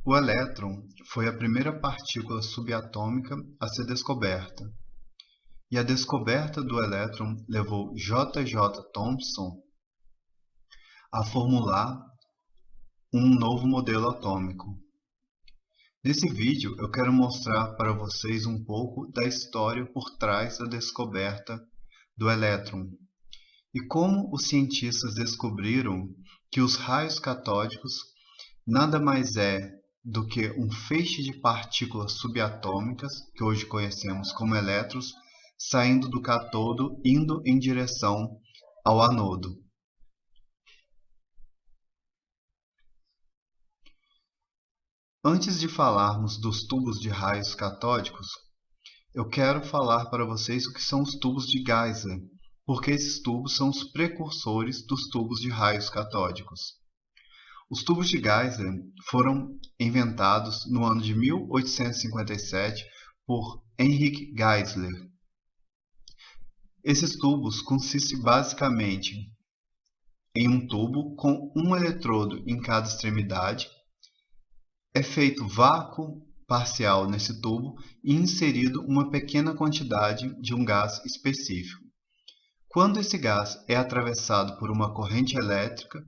O elétron foi a primeira partícula subatômica a ser descoberta, e a descoberta do elétron levou J. J. Thomson a formular um novo modelo atômico. Nesse vídeo eu quero mostrar para vocês um pouco da história por trás da descoberta do elétron e como os cientistas descobriram que os raios catódicos nada mais é do que um feixe de partículas subatômicas, que hoje conhecemos como elétrons, saindo do cátodo indo em direção ao anodo. Antes de falarmos dos tubos de raios catódicos, eu quero falar para vocês o que são os tubos de Geisler, porque esses tubos são os precursores dos tubos de raios catódicos. Os tubos de Geisler foram inventados no ano de 1857 por Henrik Geisler. Esses tubos consistem basicamente em um tubo com um eletrodo em cada extremidade. É feito vácuo parcial nesse tubo e inserido uma pequena quantidade de um gás específico. Quando esse gás é atravessado por uma corrente elétrica,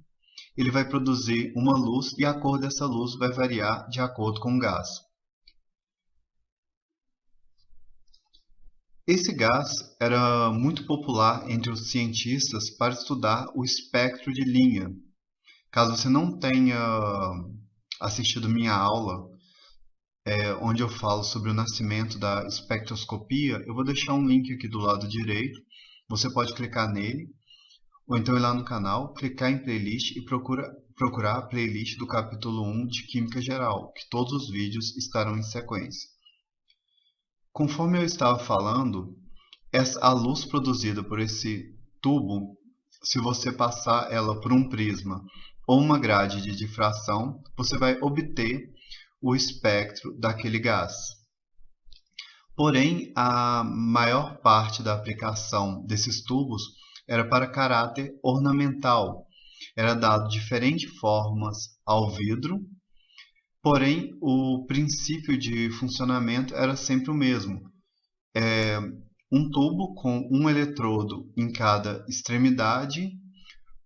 ele vai produzir uma luz e a cor dessa luz vai variar de acordo com o gás. Esse gás era muito popular entre os cientistas para estudar o espectro de linha. Caso você não tenha assistido minha aula, onde eu falo sobre o nascimento da espectroscopia, eu vou deixar um link aqui do lado direito. Você pode clicar nele, ou então ir lá no canal, clicar em playlist e procurar a playlist do capítulo 1 de Química Geral, que todos os vídeos estarão em sequência. Conforme eu estava falando, a luz produzida por esse tubo, se você passar ela por um prisma ou uma grade de difração, você vai obter o espectro daquele gás. Porém, a maior parte da aplicação desses tubos era para caráter ornamental. Era dado diferentes formas ao vidro, porém o princípio de funcionamento era sempre o mesmo. Um tubo com um eletrodo em cada extremidade,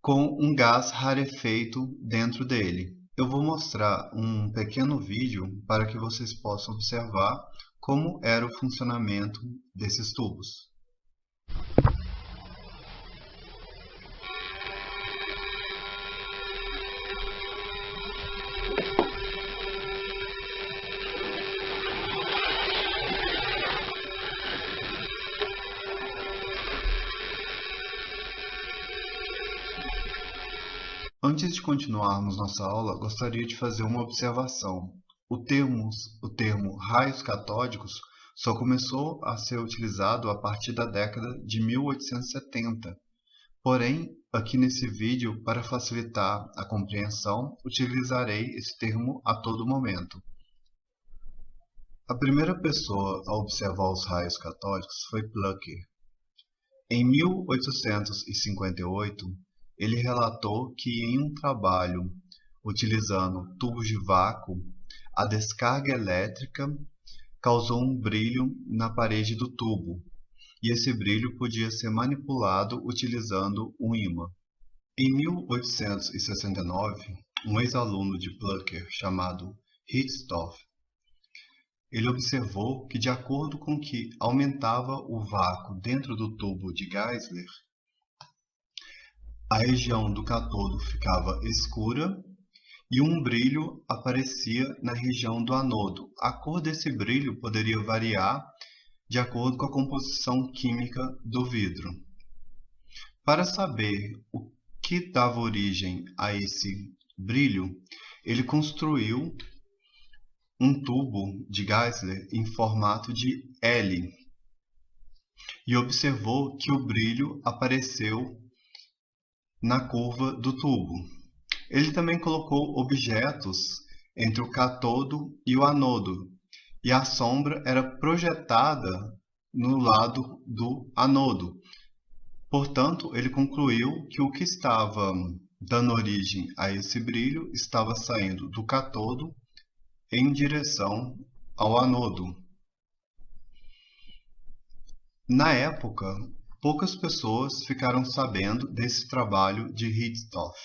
com um gás rarefeito dentro dele. Eu vou mostrar um pequeno vídeo para que vocês possam observar como era o funcionamento desses tubos. Antes de continuarmos nossa aula, gostaria de fazer uma observação. O termo raios catódicos só começou a ser utilizado a partir da década de 1870. Porém, aqui nesse vídeo, para facilitar a compreensão, utilizarei esse termo a todo momento. A primeira pessoa a observar os raios catódicos foi Plucker. Em 1858, ele relatou que em um trabalho utilizando tubos de vácuo, a descarga elétrica causou um brilho na parede do tubo, e esse brilho podia ser manipulado utilizando um ímã. Em 1869, um ex-aluno de Plucker chamado Hittorf, ele observou que, de acordo com que aumentava o vácuo dentro do tubo de Geisler, a região do cátodo ficava escura e um brilho aparecia na região do anodo. A cor desse brilho poderia variar de acordo com a composição química do vidro. Para saber o que dava origem a esse brilho, ele construiu um tubo de Geisler em formato de L e observou que o brilho apareceu na curva do tubo. Ele também colocou objetos entre o cátodo e o anodo, e a sombra era projetada no lado do anodo. Portanto, ele concluiu que o que estava dando origem a esse brilho estava saindo do cátodo em direção ao anodo. Na época, poucas pessoas ficaram sabendo desse trabalho de Hittorf.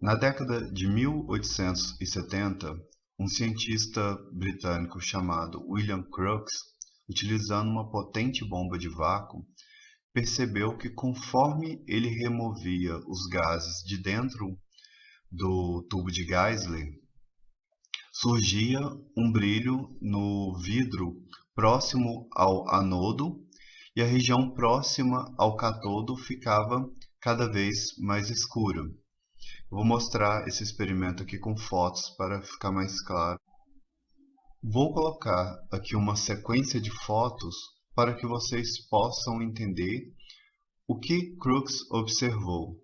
Na década de 1870, um cientista britânico chamado William Crookes, utilizando uma potente bomba de vácuo, percebeu que conforme ele removia os gases de dentro do tubo de Geisler, surgia um brilho no vidro próximo ao anodo e a região próxima ao cátodo ficava cada vez mais escura. Vou mostrar esse experimento aqui com fotos para ficar mais claro. Vou colocar aqui uma sequência de fotos para que vocês possam entender o que Crookes observou.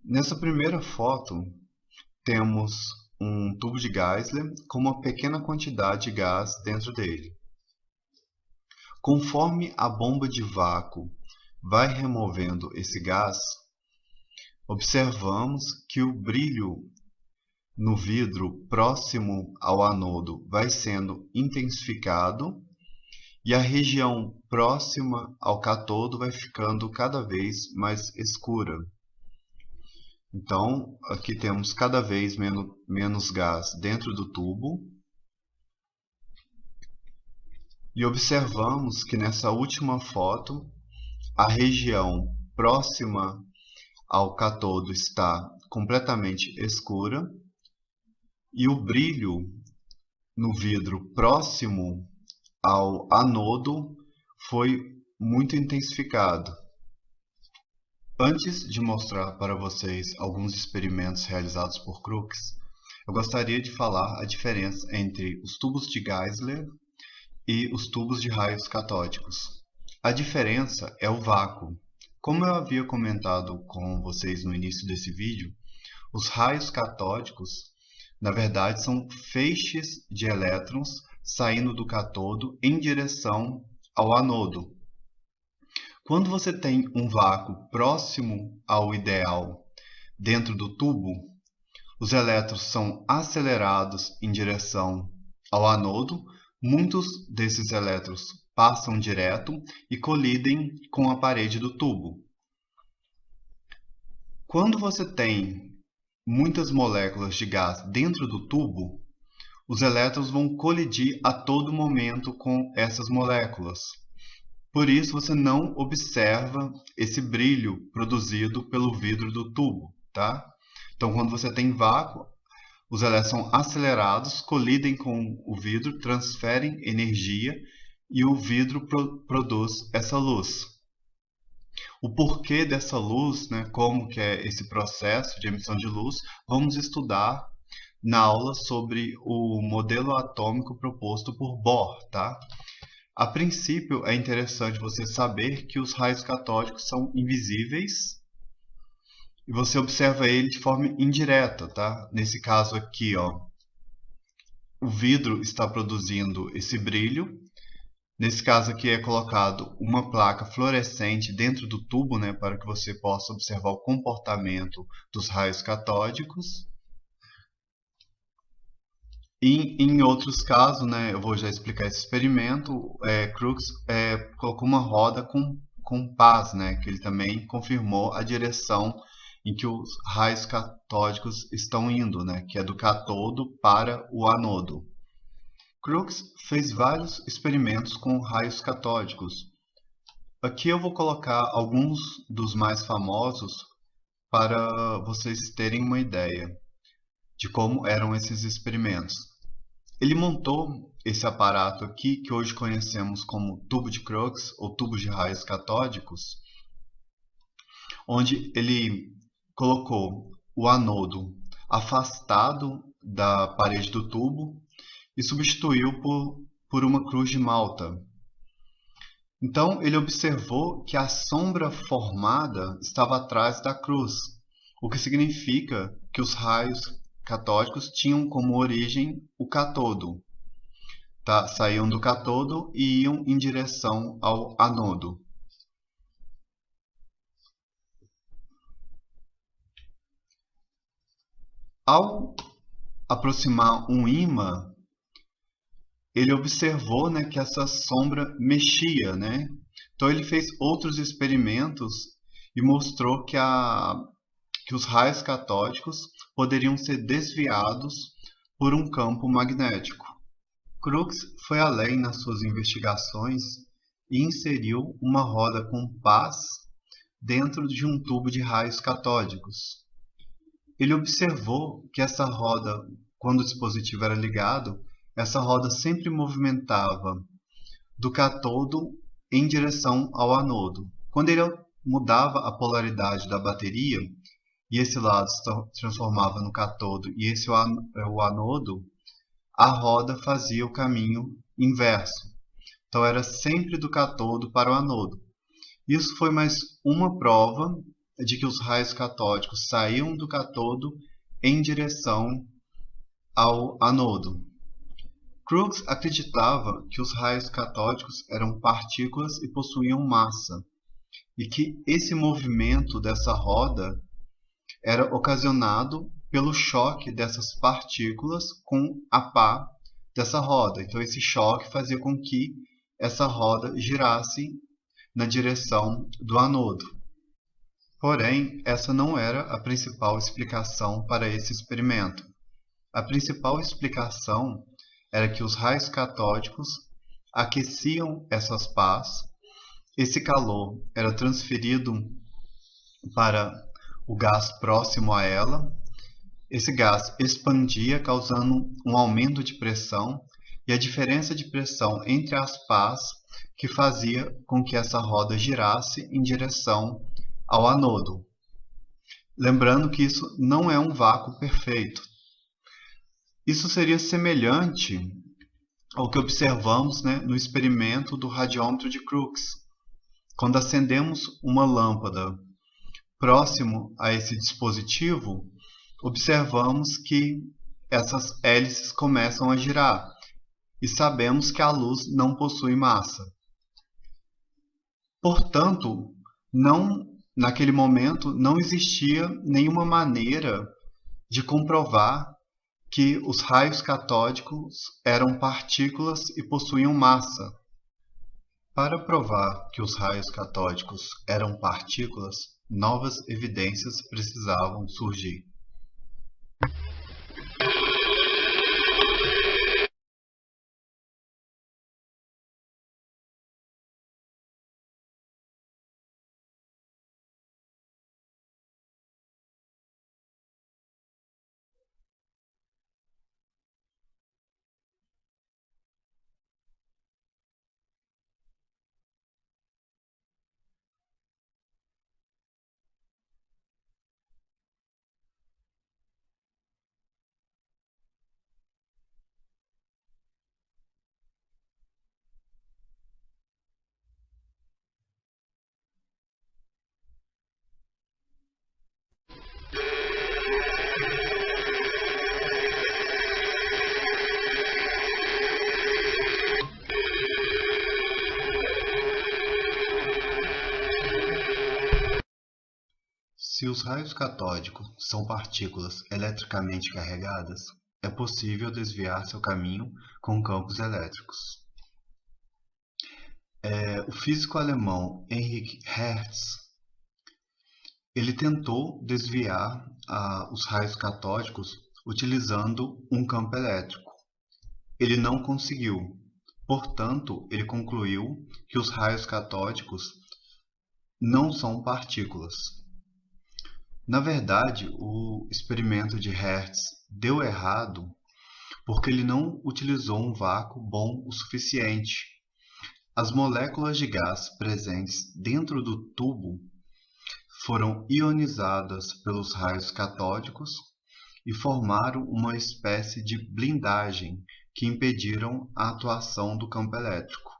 Nessa primeira foto, temos um tubo de Geisler com uma pequena quantidade de gás dentro dele. Conforme a bomba de vácuo vai removendo esse gás, observamos que o brilho no vidro próximo ao anodo vai sendo intensificado e a região próxima ao cátodo vai ficando cada vez mais escura. Então, aqui temos cada vez menos gás dentro do tubo. E observamos que nessa última foto, a região próxima ao cátodo está completamente escura e o brilho no vidro próximo ao anodo foi muito intensificado. Antes de mostrar para vocês alguns experimentos realizados por Crookes, eu gostaria de falar a diferença entre os tubos de Geisler e os tubos de raios catódicos. A diferença é o vácuo. Como eu havia comentado com vocês no início desse vídeo, os raios catódicos, na verdade, são feixes de elétrons saindo do cátodo em direção ao anodo. Quando você tem um vácuo próximo ao ideal dentro do tubo, os elétrons são acelerados em direção ao anodo. Muitos desses elétrons passam direto e colidem com a parede do tubo. Quando você tem muitas moléculas de gás dentro do tubo, os elétrons vão colidir a todo momento com essas moléculas. Por isso você não observa esse brilho produzido pelo vidro do tubo, tá? Então, quando você tem vácuo, os elétrons são acelerados, colidem com o vidro, transferem energia e o vidro produz essa luz. O porquê dessa luz, né, como que é esse processo de emissão de luz, vamos estudar na aula sobre o modelo atômico proposto por Bohr, tá? A princípio, é interessante você saber que os raios catódicos são invisíveis e você observa ele de forma indireta, tá? Nesse caso aqui, ó, o vidro está produzindo esse brilho. Nesse caso aqui é colocado uma placa fluorescente dentro do tubo, né, para que você possa observar o comportamento dos raios catódicos. E em outros casos, né, eu vou já explicar esse experimento, Crookes colocou uma roda com pás, né, que ele também confirmou a direção em que os raios catódicos estão indo, né, que é do cátodo para o anodo. Crookes fez vários experimentos com raios catódicos. Aqui eu vou colocar alguns dos mais famosos para vocês terem uma ideia de como eram esses experimentos. Ele montou esse aparato aqui, que hoje conhecemos como tubo de Crookes ou tubo de raios catódicos, onde ele colocou o anodo afastado da parede do tubo e substituiu por uma cruz de Malta. Então ele observou que a sombra formada estava atrás da cruz, o que significa que os raios catódicos tinham como origem o cátodo. Tá? Saíam do cátodo e iam em direção ao anodo. Ao aproximar um ímã, ele observou, né, que essa sombra mexia, né? Então ele fez outros experimentos e mostrou que os raios catódicos poderiam ser desviados por um campo magnético. Crookes foi além nas suas investigações e inseriu uma roda com pás dentro de um tubo de raios catódicos. Ele observou que essa roda, quando o dispositivo era ligado, essa roda sempre movimentava do cátodo em direção ao anodo. Quando ele mudava a polaridade da bateria, e esse lado se transformava no cátodo e esse o anodo, a roda fazia o caminho inverso. Então era sempre do cátodo para o anodo. Isso foi mais uma prova de que os raios catódicos saíam do cátodo em direção ao anodo. Crookes acreditava que os raios catódicos eram partículas e possuíam massa, e que esse movimento dessa roda era ocasionado pelo choque dessas partículas com a pá dessa roda. Então esse choque fazia com que essa roda girasse na direção do anodo. Porém, essa não era a principal explicação para esse experimento. A principal explicação era que os raios catódicos aqueciam essas pás, esse calor era transferido para o gás próximo a ela, esse gás expandia, causando um aumento de pressão, e a diferença de pressão entre as pás que fazia com que essa roda girasse em direção ao anodo. Lembrando que isso não é um vácuo perfeito. Isso seria semelhante ao que observamos, né, no experimento do radiômetro de Crookes. Quando acendemos uma lâmpada próximo a esse dispositivo, observamos que essas hélices começam a girar e sabemos que a luz não possui massa. Portanto, naquele momento não existia nenhuma maneira de comprovar que os raios catódicos eram partículas e possuíam massa. Para provar que os raios catódicos eram partículas, novas evidências precisavam surgir. Se os raios catódicos são partículas eletricamente carregadas, é possível desviar seu caminho com campos elétricos. O físico alemão Heinrich Hertz ele tentou desviar os raios catódicos utilizando um campo elétrico. Ele não conseguiu. Portanto, ele concluiu que os raios catódicos não são partículas. Na verdade, o experimento de Hertz deu errado porque ele não utilizou um vácuo bom o suficiente. As moléculas de gás presentes dentro do tubo foram ionizadas pelos raios catódicos e formaram uma espécie de blindagem que impediram a atuação do campo elétrico.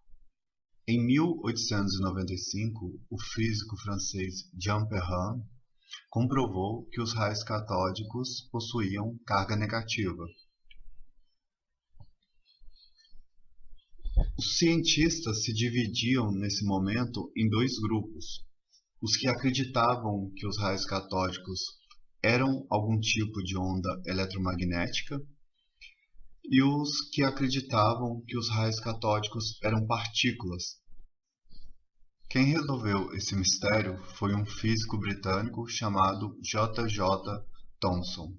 Em 1895, o físico francês Jean Perrin comprovou que os raios catódicos possuíam carga negativa. Os cientistas se dividiam nesse momento em dois grupos: os que acreditavam que os raios catódicos eram algum tipo de onda eletromagnética e os que acreditavam que os raios catódicos eram partículas. Quem resolveu esse mistério foi um físico britânico chamado J. J. Thomson.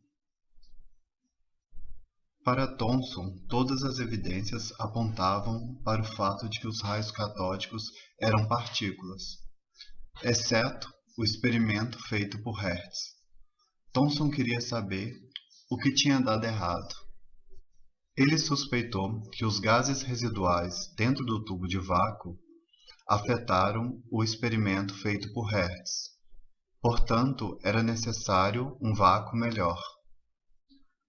Para Thomson, todas as evidências apontavam para o fato de que os raios catódicos eram partículas, exceto o experimento feito por Hertz. Thomson queria saber o que tinha dado errado. Ele suspeitou que os gases residuais dentro do tubo de vácuo afetaram o experimento feito por Hertz. Portanto, era necessário um vácuo melhor.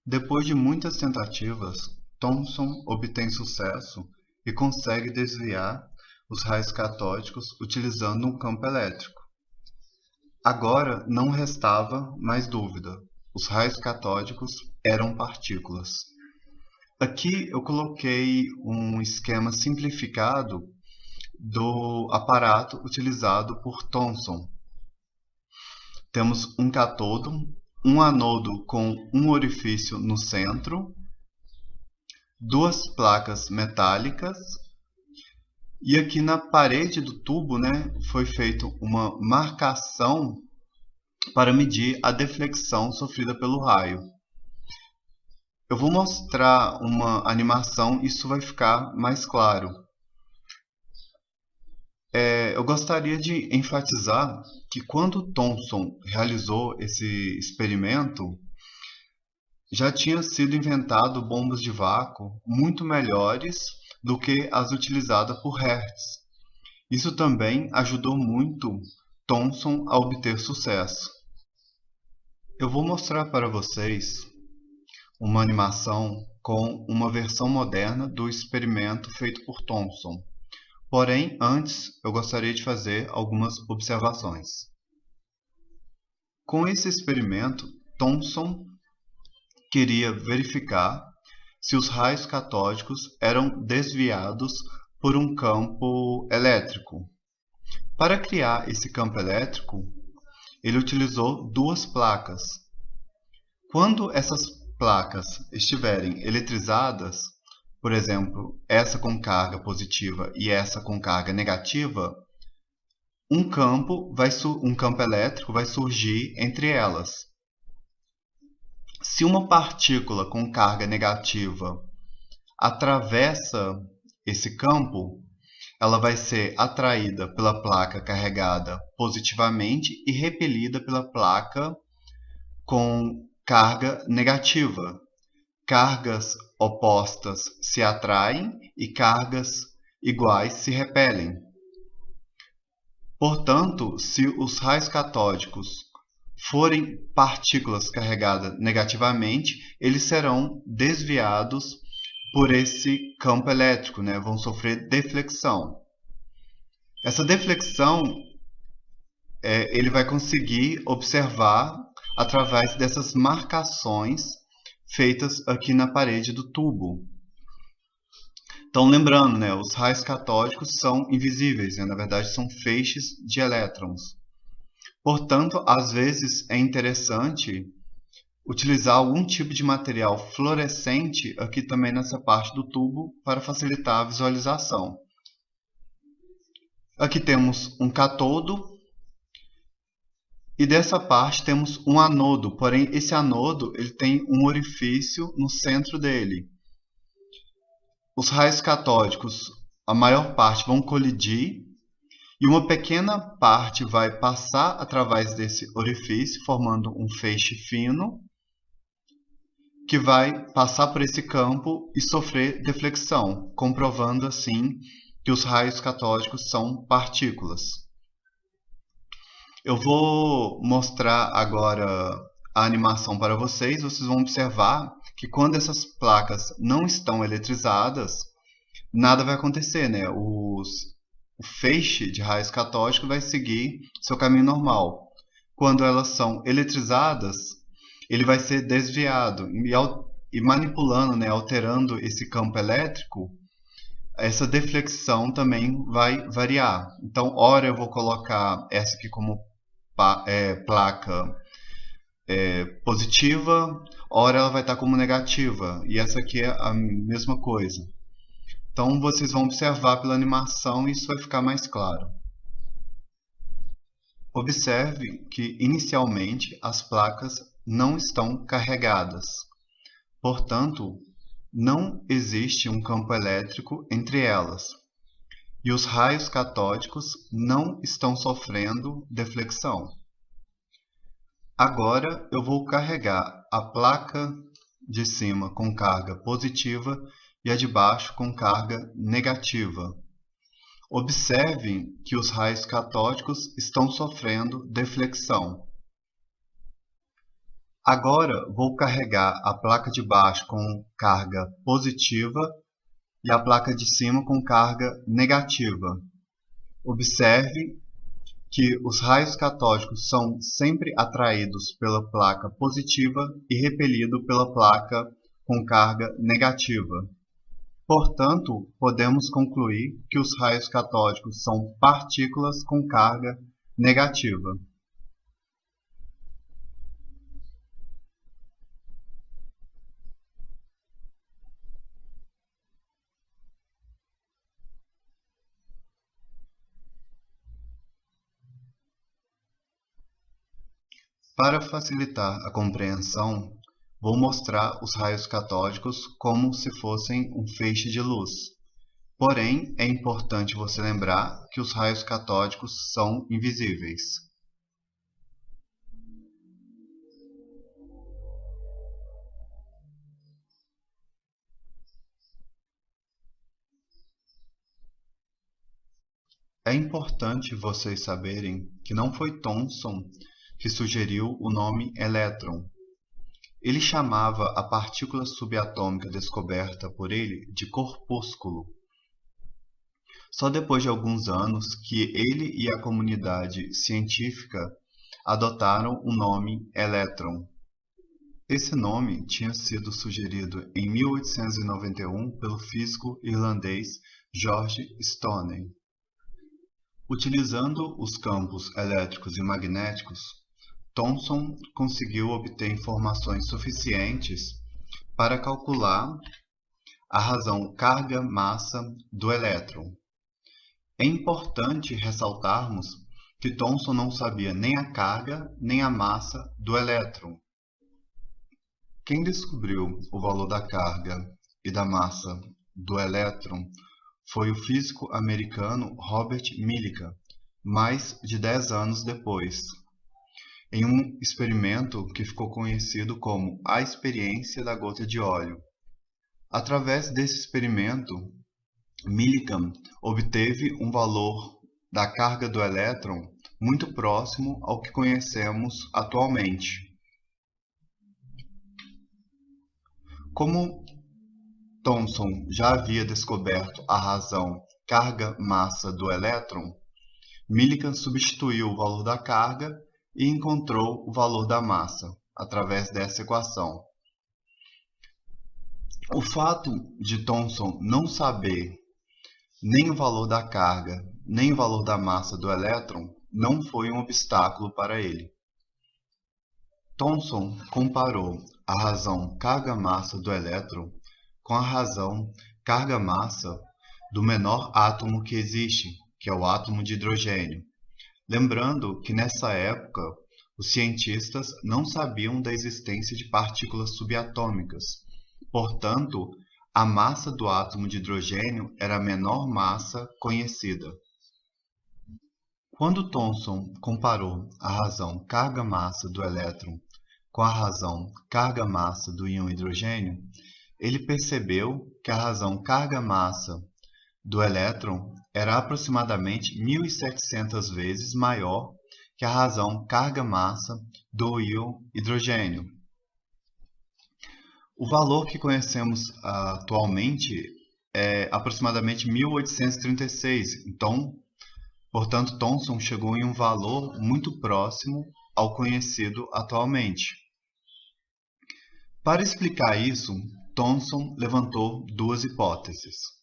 Depois de muitas tentativas, Thomson obtém sucesso e consegue desviar os raios catódicos utilizando um campo elétrico. Agora não restava mais dúvida. Os raios catódicos eram partículas. Aqui eu coloquei um esquema simplificado do aparato utilizado por Thomson. Temos um cátodo, um anodo com um orifício no centro, duas placas metálicas, e aqui na parede do tubo, foi feita uma marcação para medir a deflexão sofrida pelo raio. Eu vou mostrar uma animação, isso vai ficar mais claro. Eu gostaria de enfatizar que quando Thomson realizou esse experimento, já tinha sido inventado bombas de vácuo muito melhores do que as utilizadas por Hertz. Isso também ajudou muito Thomson a obter sucesso. Eu vou mostrar para vocês uma animação com uma versão moderna do experimento feito por Thomson. Porém, antes, eu gostaria de fazer algumas observações. Com esse experimento, Thomson queria verificar se os raios catódicos eram desviados por um campo elétrico. Para criar esse campo elétrico, ele utilizou duas placas. Quando essas placas estiverem eletrizadas, por exemplo, essa com carga positiva e essa com carga negativa, um campo elétrico vai surgir entre elas. Se uma partícula com carga negativa atravessa esse campo, ela vai ser atraída pela placa carregada positivamente e repelida pela placa com carga negativa. Cargas opostas se atraem e cargas iguais se repelem. Portanto, se os raios catódicos forem partículas carregadas negativamente, eles serão desviados por esse campo elétrico, vão sofrer deflexão. Essa deflexão ele vai conseguir observar através dessas marcações feitas aqui na parede do tubo. Então, lembrando, os raios catódicos são invisíveis, na verdade são feixes de elétrons. Portanto, às vezes é interessante utilizar algum tipo de material fluorescente aqui também nessa parte do tubo para facilitar a visualização. Aqui temos um cátodo e dessa parte temos um anodo, porém esse anodo ele tem um orifício no centro dele. Os raios catódicos, a maior parte, vão colidir e uma pequena parte vai passar através desse orifício, formando um feixe fino, que vai passar por esse campo e sofrer deflexão, comprovando assim que os raios catódicos são partículas. Eu vou mostrar agora a animação para vocês. Vocês vão observar que quando essas placas não estão eletrizadas, nada vai acontecer, o feixe de raios catódicos vai seguir seu caminho normal. Quando elas são eletrizadas, ele vai ser desviado e manipulando, alterando esse campo elétrico, essa deflexão também vai variar. Então, ora eu vou colocar essa aqui como placa positiva, ora ela vai estar como negativa, e essa aqui é a mesma coisa. Então vocês vão observar pela animação e isso vai ficar mais claro. Observe que inicialmente as placas não estão carregadas, portanto, não existe um campo elétrico entre elas, e os raios catódicos não estão sofrendo deflexão. Agora eu vou carregar a placa de cima com carga positiva e a de baixo com carga negativa. Observe que os raios catódicos estão sofrendo deflexão. Agora vou carregar a placa de baixo com carga positiva e a placa de cima com carga negativa. Observe que os raios catódicos são sempre atraídos pela placa positiva e repelidos pela placa com carga negativa. Portanto, podemos concluir que os raios catódicos são partículas com carga negativa. Para facilitar a compreensão, vou mostrar os raios catódicos como se fossem um feixe de luz. Porém, é importante você lembrar que os raios catódicos são invisíveis. É importante vocês saberem que não foi Thomson que sugeriu o nome elétron. Ele chamava a partícula subatômica descoberta por ele de corpúsculo. Só depois de alguns anos que ele e a comunidade científica adotaram o nome elétron. Esse nome tinha sido sugerido em 1891 pelo físico irlandês George Stoney. Utilizando os campos elétricos e magnéticos, Thomson conseguiu obter informações suficientes para calcular a razão carga-massa do elétron. É importante ressaltarmos que Thomson não sabia nem a carga nem a massa do elétron. Quem descobriu o valor da carga e da massa do elétron foi o físico americano Robert Millikan, mais de 10 anos depois, em um experimento que ficou conhecido como a experiência da gota de óleo. Através desse experimento, Millikan obteve um valor da carga do elétron muito próximo ao que conhecemos atualmente. Como Thomson já havia descoberto a razão carga-massa do elétron, Millikan substituiu o valor da carga e encontrou o valor da massa, através dessa equação. O fato de Thomson não saber nem o valor da carga, nem o valor da massa do elétron não foi um obstáculo para ele. Thomson comparou a razão carga-massa do elétron com a razão carga-massa do menor átomo que existe, que é o átomo de hidrogênio. Lembrando que nessa época os cientistas não sabiam da existência de partículas subatômicas. Portanto, a massa do átomo de hidrogênio era a menor massa conhecida. Quando Thomson comparou a razão carga-massa do elétron com a razão carga-massa do íon hidrogênio, ele percebeu que a razão carga-massa do elétron era aproximadamente 1.700 vezes maior que a razão carga-massa do íon hidrogênio. O valor que conhecemos atualmente é aproximadamente 1836, então, portanto, Thomson chegou em um valor muito próximo ao conhecido atualmente. Para explicar isso, Thomson levantou duas hipóteses.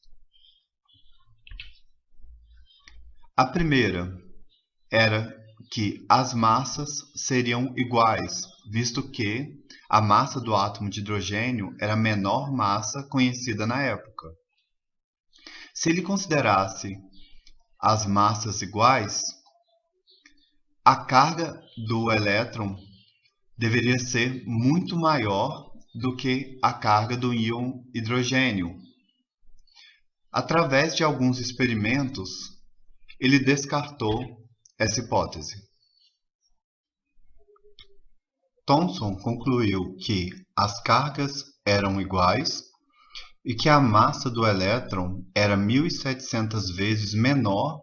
A primeira era que as massas seriam iguais, visto que a massa do átomo de hidrogênio era a menor massa conhecida na época. Se ele considerasse as massas iguais, a carga do elétron deveria ser muito maior do que a carga do íon hidrogênio. Através de alguns experimentos, ele descartou essa hipótese. Thomson concluiu que as cargas eram iguais e que a massa do elétron era 1.700 vezes menor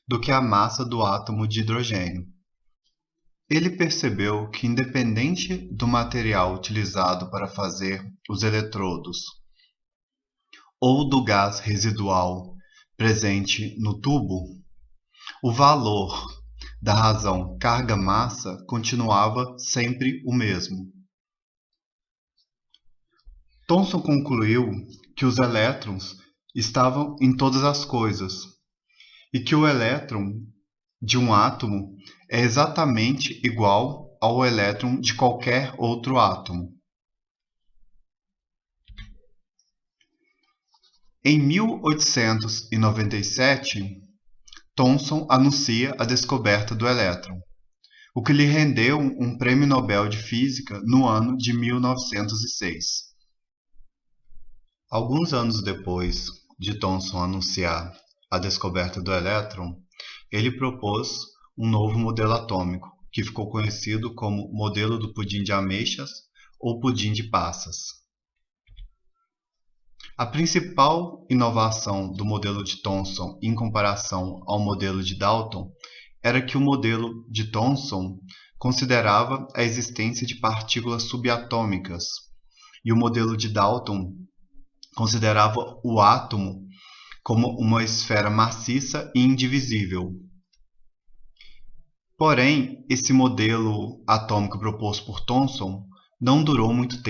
do que a massa do átomo de hidrogênio. Ele percebeu que, independente do material utilizado para fazer os eletrodos ou do gás residual presente no tubo, o valor da razão carga-massa continuava sempre o mesmo. Thomson concluiu que os elétrons estavam em todas as coisas e que o elétron de um átomo é exatamente igual ao elétron de qualquer outro átomo. Em 1897, Thomson anuncia a descoberta do elétron, o que lhe rendeu um prêmio Nobel de Física no ano de 1906. Alguns anos depois de Thomson anunciar a descoberta do elétron, ele propôs um novo modelo atômico, que ficou conhecido como modelo do pudim de ameixas ou pudim de passas. A principal inovação do modelo de Thomson em comparação ao modelo de Dalton era que o modelo de Thomson considerava a existência de partículas subatômicas e o modelo de Dalton considerava o átomo como uma esfera maciça e indivisível. Porém, esse modelo atômico proposto por Thomson não durou muito tempo.